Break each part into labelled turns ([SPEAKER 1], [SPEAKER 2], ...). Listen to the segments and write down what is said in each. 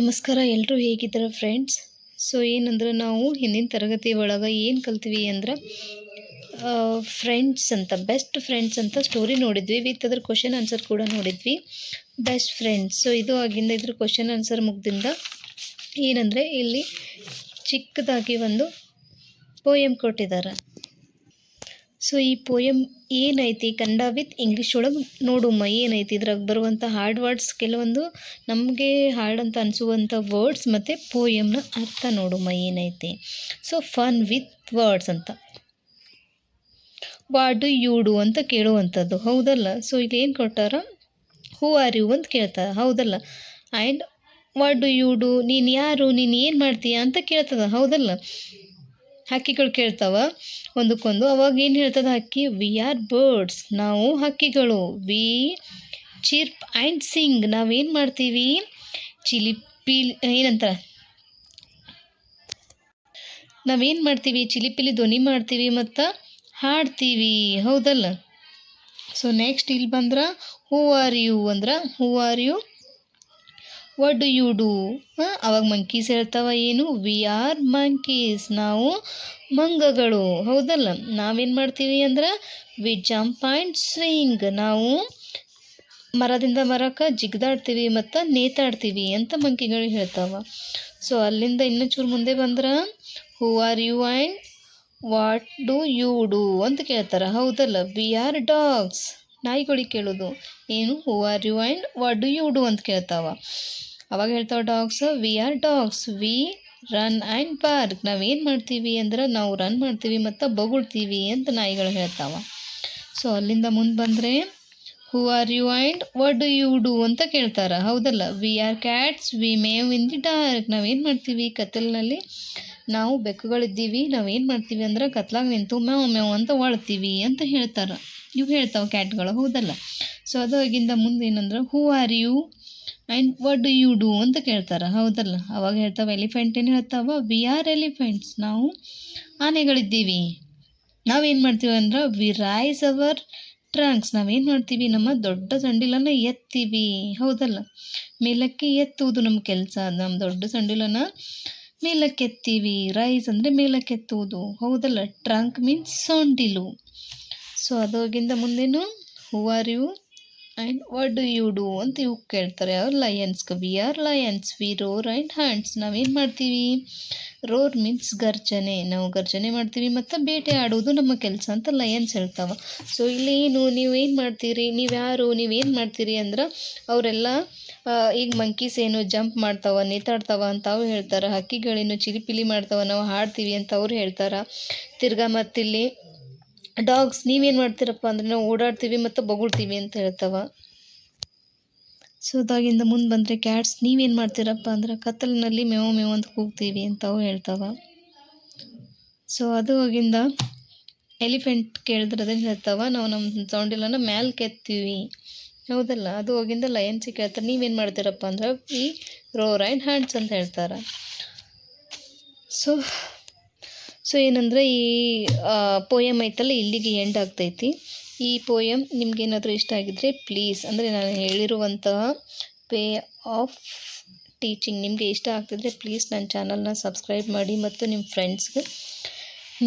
[SPEAKER 1] ನಮಸ್ಕಾರ. ಎಲ್ಲರೂ ಹೇಗಿದ್ದಾರೆ ಫ್ರೆಂಡ್ಸ್? ಸೊ ಏನಂದ್ರೆ ನಾವು ಹಿಂದಿನ ತರಗತಿ ಒಳಗೆ ಏನು ಕಲ್ತೀವಿ ಅಂದ್ರೆ ಫ್ರೆಂಡ್ಸ್ ಅಂತ, ಬೆಸ್ಟ್ ಫ್ರೆಂಡ್ಸ್ ಅಂತ ಸ್ಟೋರಿ ನೋಡಿದ್ವಿ. ವಿತ್ ಅದ್ರ ಕ್ವಶನ್ ಆನ್ಸರ್ ಕೂಡ ನೋಡಿದ್ವಿ. Best friends. ಸೊ ಇದು ಆಗಿಂದ ಇದ್ರ ಕ್ವಶನ್ ಆನ್ಸರ್ ಮುಗ್ದಿಂದ ಏನಂದರೆ ಇಲ್ಲಿ ಚಿಕ್ಕದಾಗಿ ಒಂದು ಪೋಯಮ್ ಕೊಟ್ಟಿದ್ದಾರೆ. ಸೊ ಈ ಪೋಯಮ್ ಏನೈತಿ ಕನ್ನಡ ವಿತ್ ಇಂಗ್ಲೀಷ್ ಒಳಗೆ ನೋಡುಮ್ಮ ಏನೈತಿ ಇದ್ರಾಗ ಬರುವಂಥ ಹಾರ್ಡ್ ವರ್ಡ್ಸ್, ಕೆಲವೊಂದು ನಮಗೆ ಹಾರ್ಡ್ ಅಂತ ಅನಿಸುವಂಥ ವರ್ಡ್ಸ್ ಮತ್ತು ಪೋಯಮ್ನ ಅರ್ಥ ನೋಡುಮ್ಮ ಏನೈತಿ. ಸೊ ಫನ್ ವಿತ್ ವರ್ಡ್ಸ್ ಅಂತ, ವಾಟ್ ಡು ಯು ಡು ಅಂತ ಕೇಳುವಂಥದ್ದು, ಹೌದಲ್ಲ? ಸೊ ಇಲ್ಲಿ ಏನು ಕೊಟ್ಟಾರ, ಹೂ ಆರ್ ಯು ಅಂತ ಕೇಳ್ತಾರೆ, ಹೌದಲ್ಲ? And what do you do, ನೀನು ಯಾರು, ನೀನು ಏನು ಮಾಡ್ತೀಯ ಅಂತ ಕೇಳ್ತದ, ಹೌದಲ್ಲ? ಹಕ್ಕಿಗಳು ಕೇಳ್ತಾವ ಒಂದಕ್ಕೊಂದು. ಅವಾಗ ಏನು ಹೇಳ್ತದೆ ಹಕ್ಕಿ, ವಿ ಆರ್ ಬರ್ಡ್ಸ್, ನಾವು ಹಕ್ಕಿಗಳು. ವಿ ಚಿರ್ಪ್ ಆ್ಯಂಡ್ ಸಿಂಗ್, ನಾವೇನು ಮಾಡ್ತೀವಿ, ಚಿಲಿಪಿಲಿ ಏನಂತಾರೆ, ನಾವೇನು ಮಾಡ್ತೀವಿ, ಚಿಲಿಪಿಲಿ ಧ್ವನಿ ಮಾಡ್ತೀವಿ ಮತ್ತು ಹಾಡ್ತೀವಿ, ಹೌದಲ್ಲ? ಸೊ ನೆಕ್ಸ್ಟ್ ಇಲ್ಲಿ ಬಂದ್ರೆ ಹೂ ಆರ್ ಯು ಅಂದ್ರೆ, who are you, what do you do. ಅವಾಗ ಮಂಕೀಸ್ ಹೇಳ್ತಾವ ಏನು, ವಿ ಆರ್ ಮಂಕೀಸ್, ನಾವು ಮಂಗಗಳು, ಹೌದಲ್ಲ? ನಾವೇನು ಮಾಡ್ತೀವಿ ಅಂದ್ರೆ, ವಿ ಜಂಪ್ ಆ್ಯಂಡ್ ಸ್ವಿಂಗ್, ನಾವು ಮರದಿಂದ ಮರಕ್ಕೆ ಜಿಗ್ದಾಡ್ತೀವಿ ಮತ್ತು ನೇತಾಡ್ತೀವಿ ಅಂತ ಮಂಕಿಗಳು ಹೇಳ್ತಾವ. ಸೊ ಅಲ್ಲಿಂದ ಇನ್ನೂ ಚೂರು ಮುಂದೆ ಬಂದ್ರೆ, who are you and what do you do ಅಂತ ಕೇಳ್ತಾರೆ, ಹೌದಲ್ಲ? ವಿ ಆರ್ ಡಾಗ್ಸ್, ನಾಯಿಗಳಿಗೆ ಕೇಳೋದು ಏನು, who are you and what do you do ಅಂತ ಕೇಳ್ತಾವ. ಅವಾಗ ಹೇಳ್ತಾವ dogs, we are dogs, we run and bark, ನಾವೇನು ಮಾಡ್ತೀವಿ ಅಂದ್ರೆ ನಾವು ರನ್ ಮಾಡ್ತೀವಿ ಮತ್ತು ಬೊಗಳ್ತೀವಿ ಅಂತ ನಾಯಿಗಳು ಹೇಳ್ತಾವ. ಸೊ ಅಲ್ಲಿಂದ ಮುಂದೆ ಬಂದರೆ, who are you and what do you do ಅಂತ ಕೇಳ್ತಾರೆ, ಹೌದಲ್ಲ? ವಿ ಆರ್ ಕ್ಯಾಟ್ಸ್, ವಿ ಮೇವ್ ಇನ್ ದಿ ಡಾರ್ಕ್, ನಾವೇನು ಮಾಡ್ತೀವಿ ಕತ್ತಲಿನಲ್ಲಿ, ನಾವು ಬೆಕ್ಕುಗಳಿದ್ದೀವಿ, ನಾವೇನು ಮಾಡ್ತೀವಿ ಅಂದ್ರೆ ಕತ್ಲಾಗ ನಿಂತು ಮೇವ್ ಮೇವ್ ಅಂತ ಒಳ್ತೀವಿ ಅಂತ ಹೇಳ್ತಾರೆ. ಇವು ಹೇಳ್ತಾವೆ ಕ್ಯಾಟ್ಗಳು, ಹೌದಲ್ಲ? ಸೊ ಅದು ಆಗಿಂದ ಮುಂದೆ ಏನಂದ್ರೆ, who are you and what do you do ಅಂತ ಕೇಳ್ತಾರೆ, ಹೌದಲ್ಲ? ಅವಾಗ ಹೇಳ್ತಾವೆ ಎಲಿಫೆಂಟ್ ಏನು ಹೇಳ್ತಾವ, ವಿ ಆರ್ ಎಲಿಫೆಂಟ್ಸ್, ನಾವು ಆನೆಗಳಿದ್ದೀವಿ. ನಾವೇನು ಮಾಡ್ತೀವಿ ಅಂದ್ರೆ, ವಿ ರೈಸ್ ಅವರ್ ಟ್ರಂಕ್ಸ್, ನಾವೇನು ಮಾಡ್ತೀವಿ, ನಮ್ಮ ದೊಡ್ಡ ಸಂಡಿಲನ್ನು ಎತ್ತೀವಿ, ಹೌದಲ್ಲ? ಮೇಲಕ್ಕೆ ಎತ್ತುವುದು ನಮ್ಮ ಕೆಲಸ, ನಮ್ಮ ದೊಡ್ಡ ಸಂಡಿಲನ ಮೇಲಕ್ಕೆ ಎತ್ತೀವಿ. ರೈಸ್ ಅಂದರೆ ಮೇಲಕ್ಕೆ ಎತ್ತುವುದು, ಹೌದಲ್ಲ? ಟ್ರಂಕ್ ಮೀನ್ಸ್ ಸೊಂಡಿಲು. ಸೊ ಅದೋಗಿಂದ ಮುಂದೇನು, who are you and what do you do ಅಂತ ಇವು ಕೇಳ್ತಾರೆ. ಅವ್ರು ಲಯನ್ಸ್ಗೆ, we are lions, we roar and hunts, ನಾವೇನು ಮಾಡ್ತೀವಿ, ರೋರ್ ಮೀನ್ಸ್ ಗರ್ಜನೆ, ನಾವು ಗರ್ಜನೆ ಮಾಡ್ತೀವಿ ಮತ್ತು ಬೇಟೆ ಆಡೋದು ನಮ್ಮ ಕೆಲಸ ಅಂತ ಲಯನ್ಸ್ ಹೇಳ್ತಾವ. ಸೊ ಇಲ್ಲಿ ಏನು, ನೀವೇನು ಮಾಡ್ತೀರಿ, ನೀವ್ಯಾರು, ನೀವೇನು ಮಾಡ್ತೀರಿ ಅಂದ್ರೆ ಅವರೆಲ್ಲ ಈಗ ಮಂಕೀಸ್ ಏನು ಜಂಪ್ ಮಾಡ್ತಾವ, ನೇತಾಡ್ತಾವ ಅಂತ ಅವು ಹೇಳ್ತಾರೆ. ಹಕ್ಕಿಗಳೇನು ಚಿಲಿಪಿಲಿ ಮಾಡ್ತಾವ, ನಾವು ಹಾಡ್ತೀವಿ ಅಂತ ಅವ್ರು ಹೇಳ್ತಾರೆ. ತಿರ್ಗಾ ಮತ್ತಿಲ್ಲಿ ಡಾಗ್ಸ್, ನೀವೇನು ಮಾಡ್ತೀರಪ್ಪ ಅಂದರೆ ನಾವು ಓಡಾಡ್ತೀವಿ ಮತ್ತು ಬೊಗಳ್ತೀವಿ ಅಂತ ಹೇಳ್ತಾವ. ಸೊ ಅದಾಗಿಂದ ಮುಂದೆ ಬಂದರೆ ಕ್ಯಾಟ್ಸ್, ನೀವೇನು ಮಾಡ್ತೀರಪ್ಪ ಅಂದ್ರೆ ಕತ್ತಲಿನಲ್ಲಿ ಮೇವು ಮೇವು ಅಂತ ಕೂಗ್ತೀವಿ ಅಂತ ಅವು ಹೇಳ್ತಾವ. ಸೊ ಅದು ಹೋಗಿಂದ ಎಲಿಫೆಂಟ್ ಕೇಳಿದ್ರೆ ಅದೇನು ಹೇಳ್ತಾವ, ನಾವು ನಮ್ಮ ಸೌಂಡಿಲನ್ನು ಮ್ಯಾಲ್ಕೆ ಎತ್ತೀವಿ, ಹೌದಲ್ಲ? ಅದು ಹೋಗಿಂದ ಲಯನ್ಸಿಗೆ ಕೇಳ್ತಾರೆ, ನೀವೇನು ಮಾಡ್ತೀರಪ್ಪ ಅಂದ್ರೆ ವಿ ರೋರ್ ಆ್ಯಂಡ್ ಹ್ಯಾಂಡ್ಸ್ ಅಂತ ಹೇಳ್ತಾರೆ. ಸೊ ಏನಂದರೆ ಈ ಪೋಯಮ್ ಐತಲ್ಲ ಇಲ್ಲಿಗೆ ಎಂಡ್ ಆಗ್ತೈತಿ. ಈ ಪೋಯಮ್ ನಿಮ್ಗೇನಾದರೂ ಇಷ್ಟ ಆಗಿದ್ದರೆ ಪ್ಲೀಸ್, ಅಂದರೆ ನಾನು ಹೇಳಿರುವಂತಹ ವೇ ಆಫ್ ಟೀಚಿಂಗ್ ನಿಮಗೆ ಇಷ್ಟ ಆಗ್ತಿದ್ರೆ ಪ್ಲೀಸ್ ನನ್ನ ಚಾನಲ್ನ ಸಬ್ಸ್ಕ್ರೈಬ್ ಮಾಡಿ ಮತ್ತು ನಿಮ್ಮ ಫ್ರೆಂಡ್ಸ್ಗೆ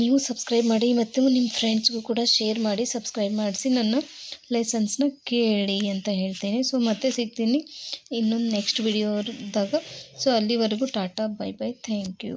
[SPEAKER 1] ನೀವು ಸಬ್ಸ್ಕ್ರೈಬ್ ಮಾಡಿ ಮತ್ತು ನಿಮ್ಮ ಫ್ರೆಂಡ್ಸ್ಗೂ ಕೂಡ ಶೇರ್ ಮಾಡಿ, ಸಬ್ಸ್ಕ್ರೈಬ್ ಮಾಡಿಸಿ ನನ್ನ ಲೆಸನ್ಸ್ನ ಕೇಳಿ ಅಂತ ಹೇಳ್ತೇನೆ. ಸೊ ಮತ್ತೆ ಸಿಗ್ತೀನಿ ಇನ್ನೊಂದು ನೆಕ್ಸ್ಟ್ ವಿಡಿಯೋದಾಗ. ಸೊ ಅಲ್ಲಿವರೆಗೂ tata, bye bye, thank you.